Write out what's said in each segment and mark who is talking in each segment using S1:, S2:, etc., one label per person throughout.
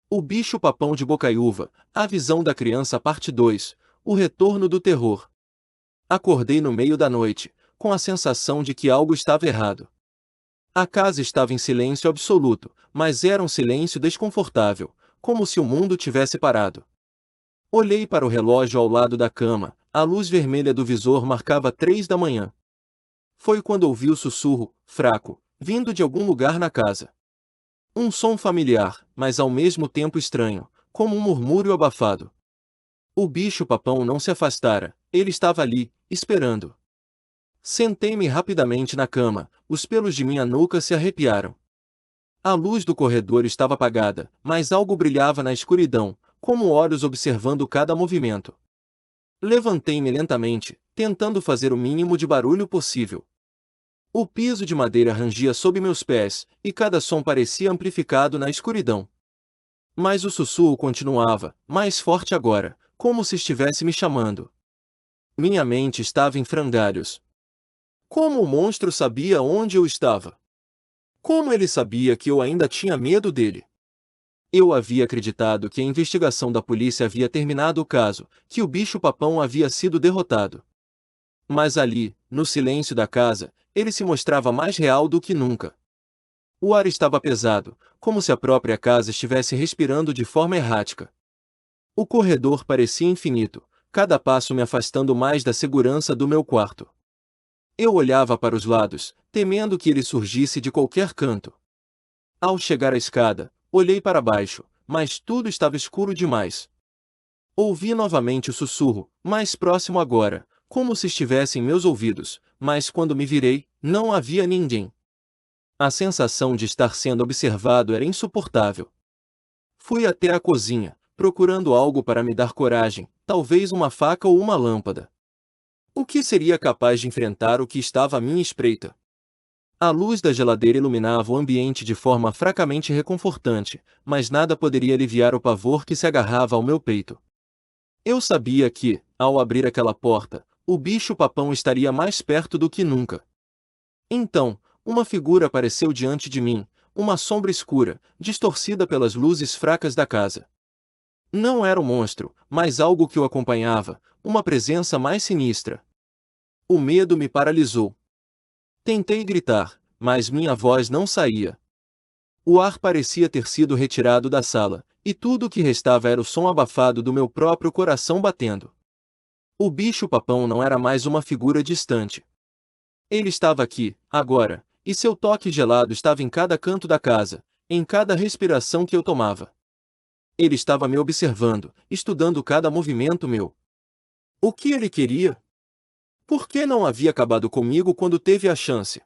S1: O bicho-papão de Bocaiúva, A Visão da Criança Parte 2, O Retorno do Terror. Acordei no meio da noite, com a sensação de que algo estava errado. A casa estava em silêncio absoluto, mas era um silêncio desconfortável, como se o mundo tivesse parado. Olhei para o relógio ao lado da cama, a luz vermelha do visor marcava 3 da manhã. Foi quando ouvi o sussurro, fraco, vindo de algum lugar na casa. Um som familiar, mas ao mesmo tempo estranho, como um murmúrio abafado. O bicho-papão não se afastara, ele estava ali, esperando. Sentei-me rapidamente na cama, os pelos de minha nuca se arrepiaram. A luz do corredor estava apagada, mas algo brilhava na escuridão, como olhos observando cada movimento. Levantei-me lentamente, tentando fazer o mínimo de barulho possível. O piso de madeira rangia sob meus pés, e cada som parecia amplificado na escuridão. Mas o sussurro continuava, mais forte agora, como se estivesse me chamando. Minha mente estava em frangalhos. Como o monstro sabia onde eu estava? Como ele sabia que eu ainda tinha medo dele? Eu havia acreditado que a investigação da polícia havia terminado o caso, que o bicho-papão havia sido derrotado. Mas ali, no silêncio da casa, ele se mostrava mais real do que nunca. O ar estava pesado, como se a própria casa estivesse respirando de forma errática. O corredor parecia infinito, cada passo me afastando mais da segurança do meu quarto. Eu olhava para os lados, temendo que ele surgisse de qualquer canto. Ao chegar à escada, olhei para baixo, mas tudo estava escuro demais. Ouvi novamente o sussurro, mais próximo agora, como se estivesse em meus ouvidos, mas quando me virei, não havia ninguém. A sensação de estar sendo observado era insuportável. Fui até a cozinha, procurando algo para me dar coragem, talvez uma faca ou uma lâmpada. O que seria capaz de enfrentar o que estava à minha espreita? A luz da geladeira iluminava o ambiente de forma fracamente reconfortante, mas nada poderia aliviar o pavor que se agarrava ao meu peito. Eu sabia que, ao abrir aquela porta, o bicho-papão estaria mais perto do que nunca. Então, uma figura apareceu diante de mim, uma sombra escura, distorcida pelas luzes fracas da casa. Não era um monstro, mas algo que o acompanhava, uma presença mais sinistra. O medo me paralisou. Tentei gritar, mas minha voz não saía. O ar parecia ter sido retirado da sala, e tudo o que restava era o som abafado do meu próprio coração batendo. O bicho-papão não era mais uma figura distante. Ele estava aqui, agora, e seu toque gelado estava em cada canto da casa, em cada respiração que eu tomava. Ele estava me observando, estudando cada movimento meu. O que ele queria? Por que não havia acabado comigo quando teve a chance?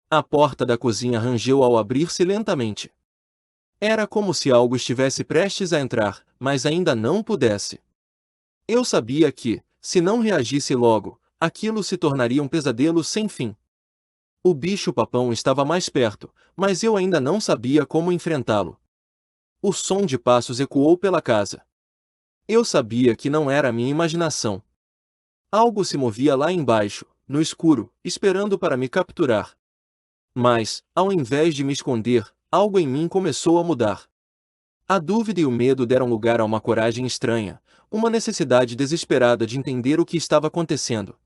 S1: A porta da cozinha rangeu ao abrir-se lentamente. Era como se algo estivesse prestes a entrar, mas ainda não pudesse. Eu sabia que, se não reagisse logo, aquilo se tornaria um pesadelo sem fim. O bicho-papão estava mais perto, mas eu ainda não sabia como enfrentá-lo. O som de passos ecoou pela casa. Eu sabia que não era minha imaginação. Algo se movia lá embaixo, no escuro, esperando para me capturar. Mas, ao invés de me esconder, algo em mim começou a mudar. A dúvida e o medo deram lugar a uma coragem estranha, uma necessidade desesperada de entender o que estava acontecendo.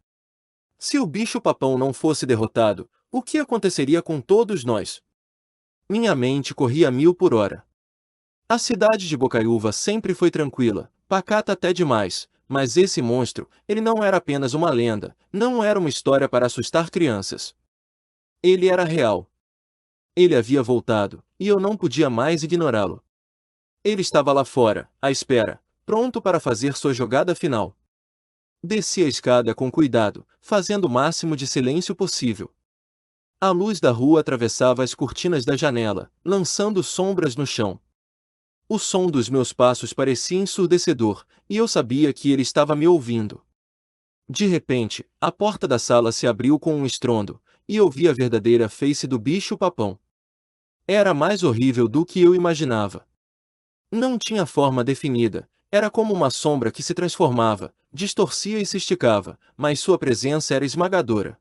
S1: Se o bicho-papão não fosse derrotado, o que aconteceria com todos nós? Minha mente corria a 1000 por hora. A cidade de Bocaiúva sempre foi tranquila, pacata até demais, mas esse monstro, ele não era apenas uma lenda, não era uma história para assustar crianças. Ele era real. Ele havia voltado, e eu não podia mais ignorá-lo. Ele estava lá fora, à espera, pronto para fazer sua jogada final. Desci a escada com cuidado, fazendo o máximo de silêncio possível. A luz da rua atravessava as cortinas da janela, lançando sombras no chão. O som dos meus passos parecia ensurdecedor, e eu sabia que ele estava me ouvindo. De repente, a porta da sala se abriu com um estrondo, e eu vi a verdadeira face do bicho-papão. Era mais horrível do que eu imaginava. Não tinha forma definida, era como uma sombra que se transformava, distorcia e se esticava, mas sua presença era esmagadora.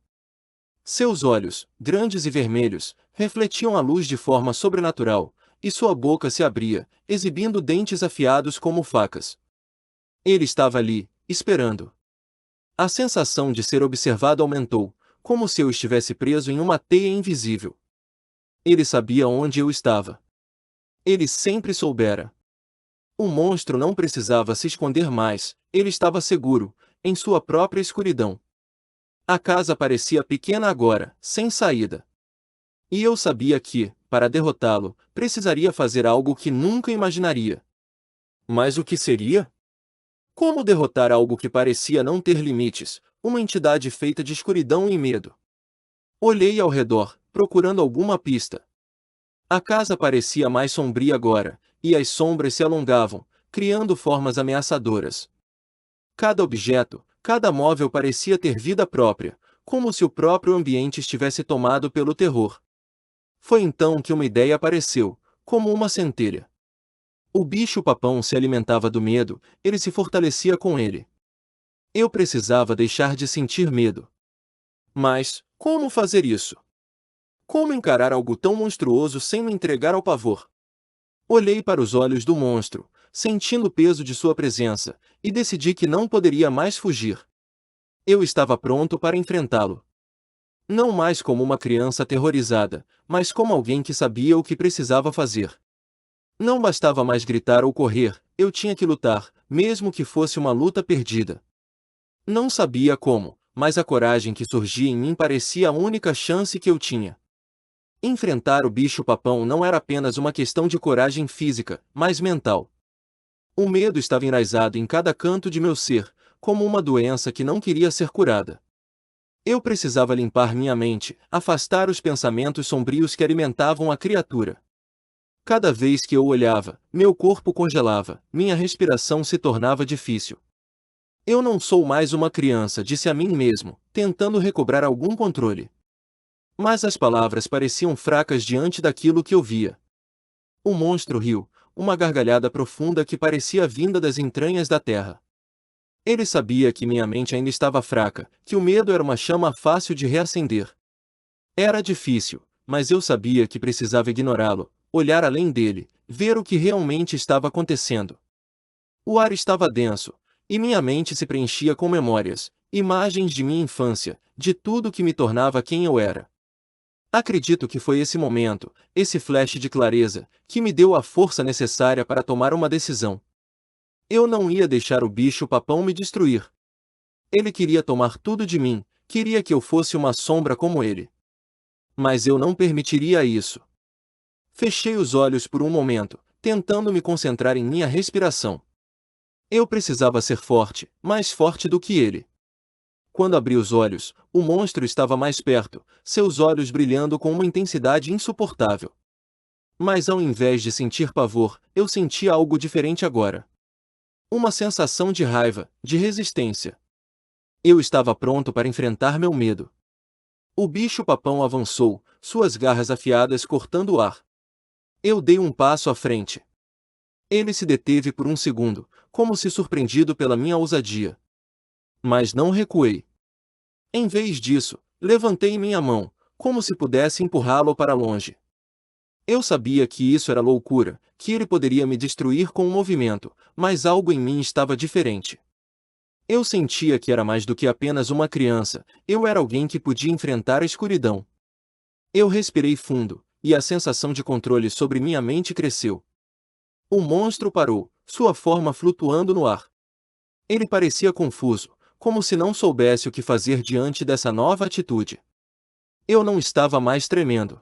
S1: Seus olhos, grandes e vermelhos, refletiam a luz de forma sobrenatural, e sua boca se abria, exibindo dentes afiados como facas. Ele estava ali, esperando. A sensação de ser observado aumentou, como se eu estivesse preso em uma teia invisível. Ele sabia onde eu estava. Ele sempre soubera. O monstro não precisava se esconder mais, ele estava seguro, em sua própria escuridão. A casa parecia pequena agora, sem saída. E eu sabia que, para derrotá-lo, precisaria fazer algo que nunca imaginaria. Mas o que seria? Como derrotar algo que parecia não ter limites, uma entidade feita de escuridão e medo? Olhei ao redor, procurando alguma pista. A casa parecia mais sombria agora, e as sombras se alongavam, criando formas ameaçadoras. Cada objeto, cada móvel parecia ter vida própria, como se o próprio ambiente estivesse tomado pelo terror. Foi então que uma ideia apareceu, como uma centelha. O bicho-papão se alimentava do medo, ele se fortalecia com ele. Eu precisava deixar de sentir medo. Mas, como fazer isso? Como encarar algo tão monstruoso sem me entregar ao pavor? Olhei para os olhos do monstro, sentindo o peso de sua presença, e decidi que não poderia mais fugir. Eu estava pronto para enfrentá-lo. Não mais como uma criança aterrorizada, mas como alguém que sabia o que precisava fazer. Não bastava mais gritar ou correr, eu tinha que lutar, mesmo que fosse uma luta perdida. Não sabia como, mas a coragem que surgia em mim parecia a única chance que eu tinha. Enfrentar o bicho-papão não era apenas uma questão de coragem física, mas mental. O medo estava enraizado em cada canto de meu ser, como uma doença que não queria ser curada. Eu precisava limpar minha mente, afastar os pensamentos sombrios que alimentavam a criatura. Cada vez que eu olhava, meu corpo congelava, minha respiração se tornava difícil. Eu não sou mais uma criança, disse a mim mesmo, tentando recobrar algum controle. Mas as palavras pareciam fracas diante daquilo que eu via. O monstro riu, uma gargalhada profunda que parecia vinda das entranhas da terra. Ele sabia que minha mente ainda estava fraca, que o medo era uma chama fácil de reacender. Era difícil, mas eu sabia que precisava ignorá-lo, olhar além dele, ver o que realmente estava acontecendo. O ar estava denso, e minha mente se preenchia com memórias, imagens de minha infância, de tudo que me tornava quem eu era. Acredito que foi esse momento, esse flash de clareza, que me deu a força necessária para tomar uma decisão. Eu não ia deixar o bicho-papão me destruir. Ele queria tomar tudo de mim, queria que eu fosse uma sombra como ele. Mas eu não permitiria isso. Fechei os olhos por um momento, tentando me concentrar em minha respiração. Eu precisava ser forte, mais forte do que ele. Quando abri os olhos, o monstro estava mais perto, seus olhos brilhando com uma intensidade insuportável. Mas ao invés de sentir pavor, eu sentia algo diferente agora. Uma sensação de raiva, de resistência. Eu estava pronto para enfrentar meu medo. O bicho-papão avançou, suas garras afiadas cortando o ar. Eu dei um passo à frente. Ele se deteve por um segundo, como se surpreendido pela minha ousadia. Mas não recuei. Em vez disso, levantei minha mão, como se pudesse empurrá-lo para longe. Eu sabia que isso era loucura, que ele poderia me destruir com um movimento, mas algo em mim estava diferente. Eu sentia que era mais do que apenas uma criança, eu era alguém que podia enfrentar a escuridão. Eu respirei fundo, e a sensação de controle sobre minha mente cresceu. O monstro parou, sua forma flutuando no ar. Ele parecia confuso, como se não soubesse o que fazer diante dessa nova atitude. Eu não estava mais tremendo.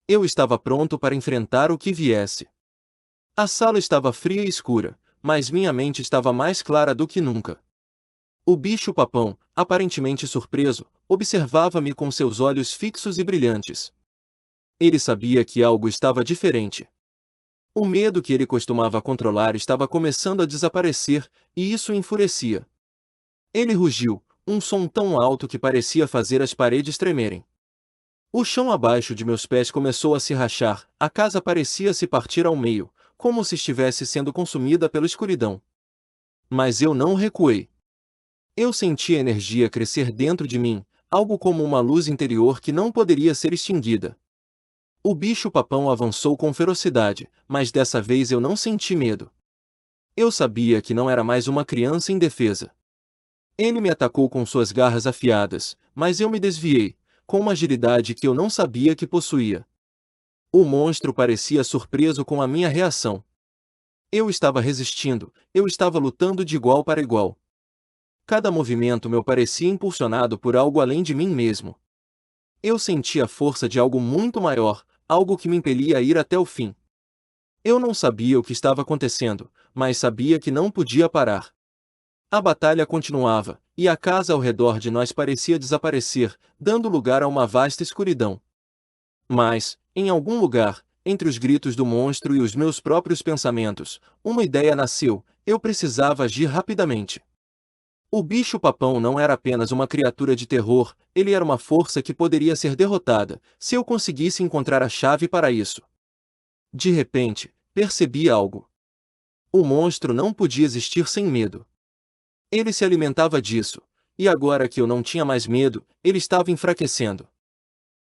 S1: Eu estava pronto para enfrentar o que viesse. A sala estava fria e escura, mas minha mente estava mais clara do que nunca. O bicho-papão, aparentemente surpreso, observava-me com seus olhos fixos e brilhantes. Ele sabia que algo estava diferente. O medo que ele costumava controlar estava começando a desaparecer, e isso o enfurecia. Ele rugiu, um som tão alto que parecia fazer as paredes tremerem. O chão abaixo de meus pés começou a se rachar, a casa parecia se partir ao meio, como se estivesse sendo consumida pela escuridão. Mas eu não recuei. Eu senti a energia crescer dentro de mim, algo como uma luz interior que não poderia ser extinguida. O bicho-papão avançou com ferocidade, mas dessa vez eu não senti medo. Eu sabia que não era mais uma criança indefesa. Ele me atacou com suas garras afiadas, mas eu me desviei, com uma agilidade que eu não sabia que possuía. O monstro parecia surpreso com a minha reação. Eu estava resistindo, eu estava lutando de igual para igual. Cada movimento meu parecia impulsionado por algo além de mim mesmo. Eu sentia a força de algo muito maior, algo que me impelia a ir até o fim. Eu não sabia o que estava acontecendo, mas sabia que não podia parar. A batalha continuava, e a casa ao redor de nós parecia desaparecer, dando lugar a uma vasta escuridão. Mas, em algum lugar, entre os gritos do monstro e os meus próprios pensamentos, uma ideia nasceu: eu precisava agir rapidamente. O bicho-papão não era apenas uma criatura de terror, ele era uma força que poderia ser derrotada, se eu conseguisse encontrar a chave para isso. De repente, percebi algo. O monstro não podia existir sem medo. Ele se alimentava disso, e agora que eu não tinha mais medo, ele estava enfraquecendo.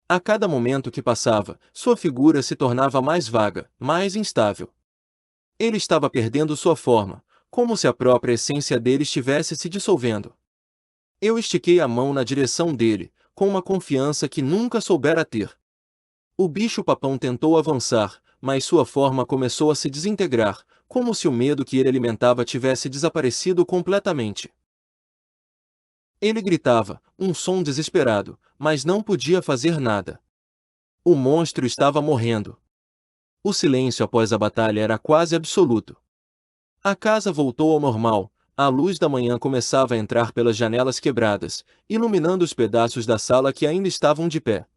S1: A cada momento que passava, sua figura se tornava mais vaga, mais instável. Ele estava perdendo sua forma, como se a própria essência dele estivesse se dissolvendo. Eu estiquei a mão na direção dele, com uma confiança que nunca soubera ter. O bicho-papão tentou avançar, mas sua forma começou a se desintegrar, como se o medo que ele alimentava tivesse desaparecido completamente. Ele gritava, um som desesperado, mas não podia fazer nada. O monstro estava morrendo. O silêncio após a batalha era quase absoluto. A casa voltou ao normal, a luz da manhã começava a entrar pelas janelas quebradas, iluminando os pedaços da sala que ainda estavam de pé.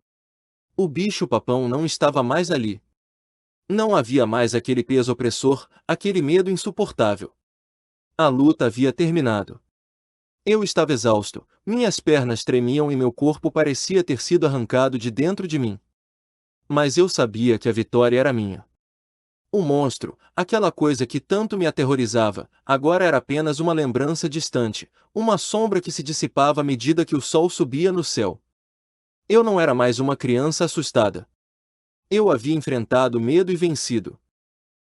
S1: O bicho-papão não estava mais ali. Não havia mais aquele peso opressor, aquele medo insuportável. A luta havia terminado. Eu estava exausto, minhas pernas tremiam e meu corpo parecia ter sido arrancado de dentro de mim. Mas eu sabia que a vitória era minha. O monstro, aquela coisa que tanto me aterrorizava, agora era apenas uma lembrança distante, uma sombra que se dissipava à medida que o sol subia no céu. Eu não era mais uma criança assustada. Eu havia enfrentado medo e vencido.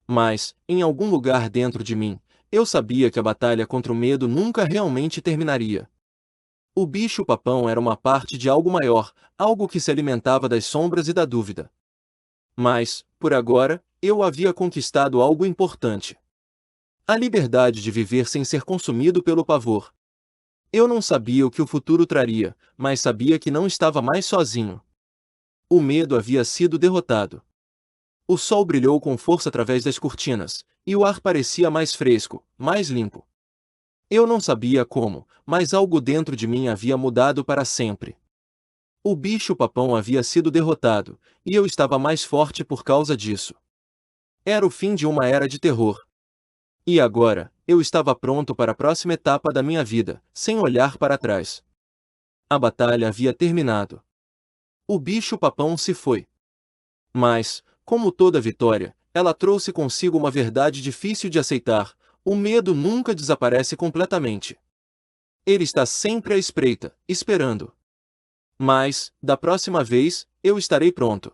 S1: Mas, em algum lugar dentro de mim, eu sabia que a batalha contra o medo nunca realmente terminaria. O bicho-papão era uma parte de algo maior, algo que se alimentava das sombras e da dúvida. Mas, por agora, eu havia conquistado algo importante. A liberdade de viver sem ser consumido pelo pavor. Eu não sabia o que o futuro traria, mas sabia que não estava mais sozinho. O medo havia sido derrotado. O sol brilhou com força através das cortinas, e o ar parecia mais fresco, mais limpo. Eu não sabia como, mas algo dentro de mim havia mudado para sempre. O bicho-papão havia sido derrotado, e eu estava mais forte por causa disso. Era o fim de uma era de terror. E agora, eu estava pronto para a próxima etapa da minha vida, sem olhar para trás. A batalha havia terminado. O bicho-papão se foi. Mas, como toda vitória, ela trouxe consigo uma verdade difícil de aceitar: o medo nunca desaparece completamente. Ele está sempre à espreita, esperando. Mas, da próxima vez, eu estarei pronto.